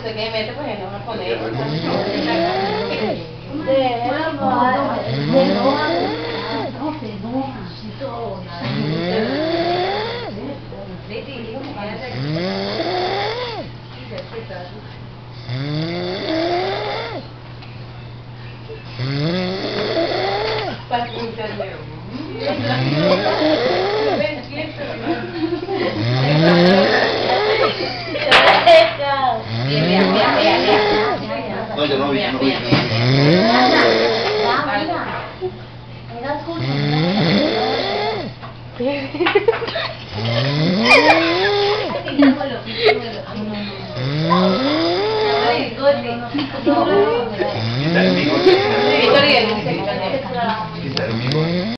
sé qué mete, pues no me pone. Para escucharle. No, yo no vi, no vi. Quita el bigote.